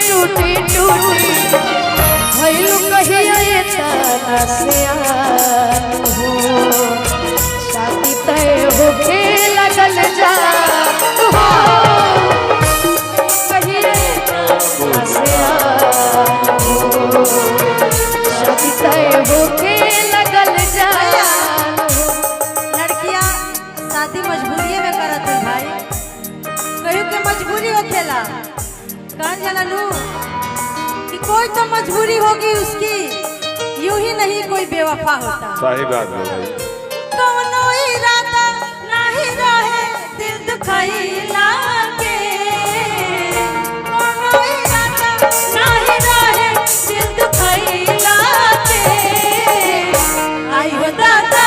टूटी टूटी भइलू कहिया इतना सियान हो शादी तय होके लगल जा हो कहिया इतना सियान हो शादी तय होके लगल जा। लड़कियां शादी मजबूरी में करत है भाई, कहीं के मजबूरी हो खेला कान जलानू कि कोई तो मजबूरी होगी उसकी, यूं ही नहीं कोई बेवफा होता। सही बात है भाई। कौनो इरादा नहीं रहे दिल दुखाइला के, कौनो इरादा नहीं रहे दिल दुखाइला के, आई हो दादा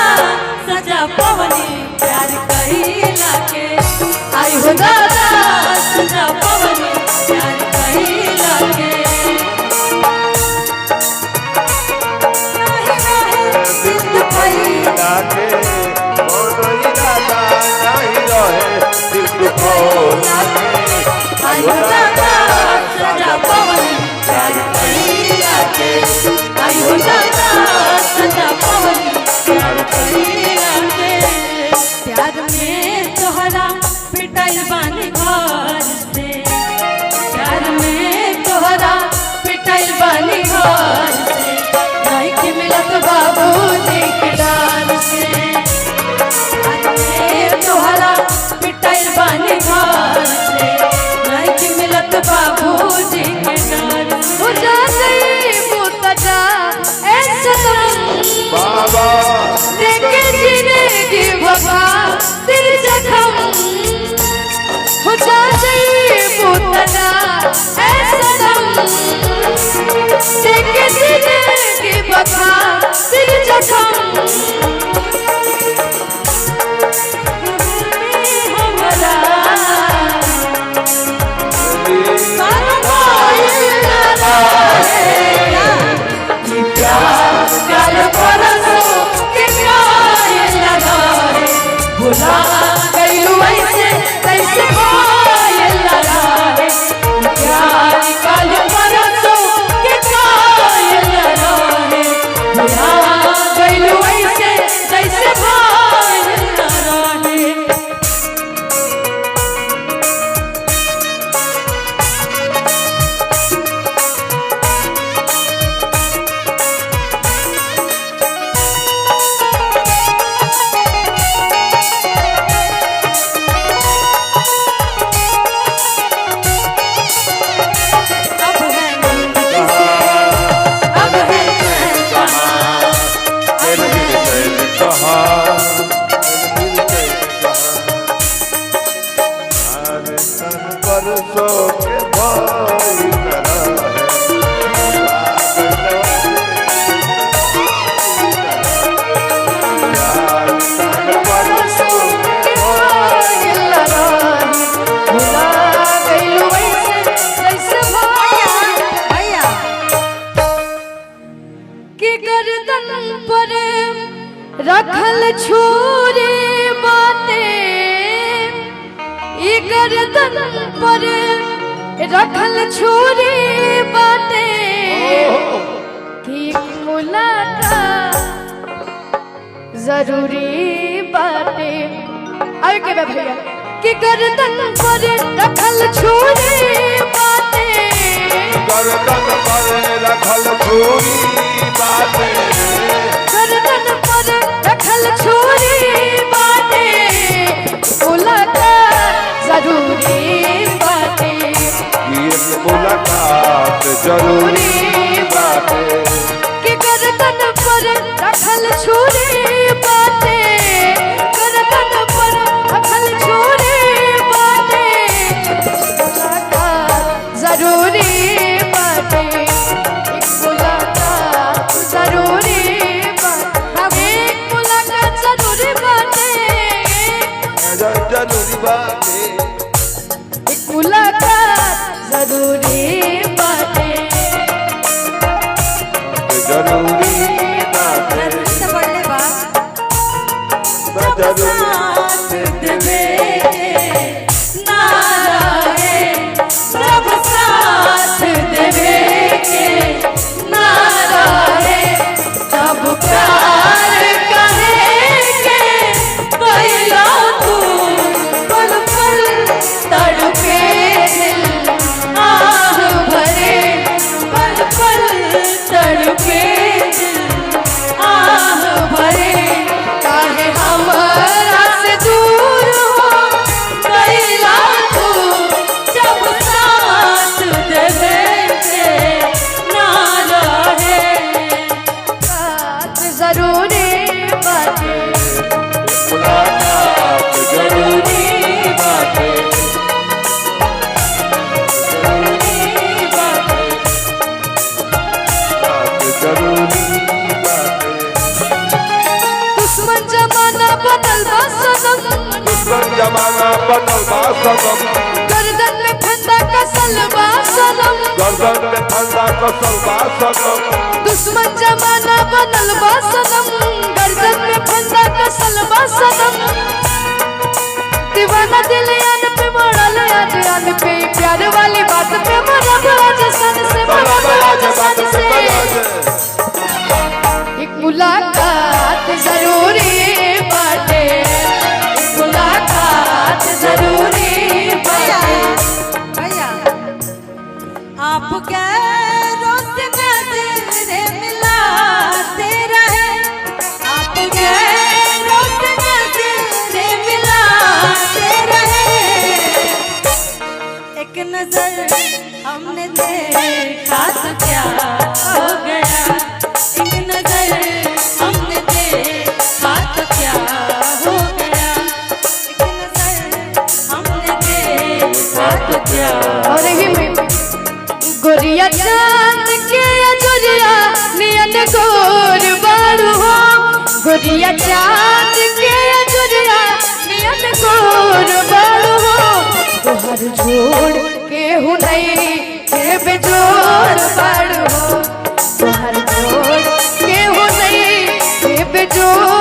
सजा पवनी प्यार कहिला के, आई हो दादा सजा पवनी प्यार कहिला के, नहीं रहे दिल दुखाइला के, कोनो इरादा नहीं रहे दिल दुखाइला के, आई हो दादा सजा पवनी प्यार कहिला के, आई हो दादा सजा पवनी प्यार कहिला के। प्यार में तोहरा पिटाइल बानी घर से, प्यार में तोहरा पिटाइल बानी घर से, नहीं कि मिलत बाबूजी के डार से, प्यार में तोहरा पिटाइल बानी घर से, नहीं कि मिलत बाबूजी के डार से। हो जा गई मुतजा ऐसा बाबा देखे जिंदगी भगा तेरे जख्म हो जा गई मुतजा ऐसा देखे जिंदगी भगा तेरे जख्म हमरा भुला गईलू ऐसे कैसे पायल लगा है प्यार काल परसों के कायल लगा है भुला गईलू ऐसे कैसे पायल लगा है। परसों के भाई तरह रखल छुरी बाते गर्दन पर रखल छुरी बाते की मुलाकात जरूरी बाते। आगे के भैया कि गर्दन पर रखल छुरी बाते गर्दन पर रखल छुरी बाते गर्दन पर रखल छुरी बाते मुलाकात जरूरी बाते मुलाकात जरूरी बाते कि गर्दन पर रखल छुरी बाते गर्दन पर रखल छुरी बाते मुलाकात जरूरी बाते मुलाकात जरूरी बाते मुलाकात जरूरी बाते जरूरी बाते मुलाकात जरूरी बाते जरूरी बाते बढ़ले बा बनल बा सनम गर्दन में फंदा कसल बा सनम गर्दन में फंदा कसल बा सनम दुश्मन जमाना बनल बा सनम गर्दन में फंदा कसल बा सनम दीवाना दिल यान पे मरल आज यान पे प्यार वाली बात पे मरब आज सन से मरब आज सन से एक मुलाकात जरूरी बाटे एक मुलाकात जरूरी बाटे भैया आपके रोज नजरे मिलाते रहे आपके रोज नजरे मिलाते रहे एक नजर हमने देखा तो क्या हो गया एक नजर हमने देखा तो क्या हो गया एक नजर हमने देखा तो क्या और ही में गोरिया चांद के अजरिया नियन गोर बारू हो गोरिया चांद के अजरिया नियन गोर बारू हो तोहर जोड़ केहू नहीं के बेजोड़ बारू हो तोहर जोड़ केहू नहीं के बेजोड़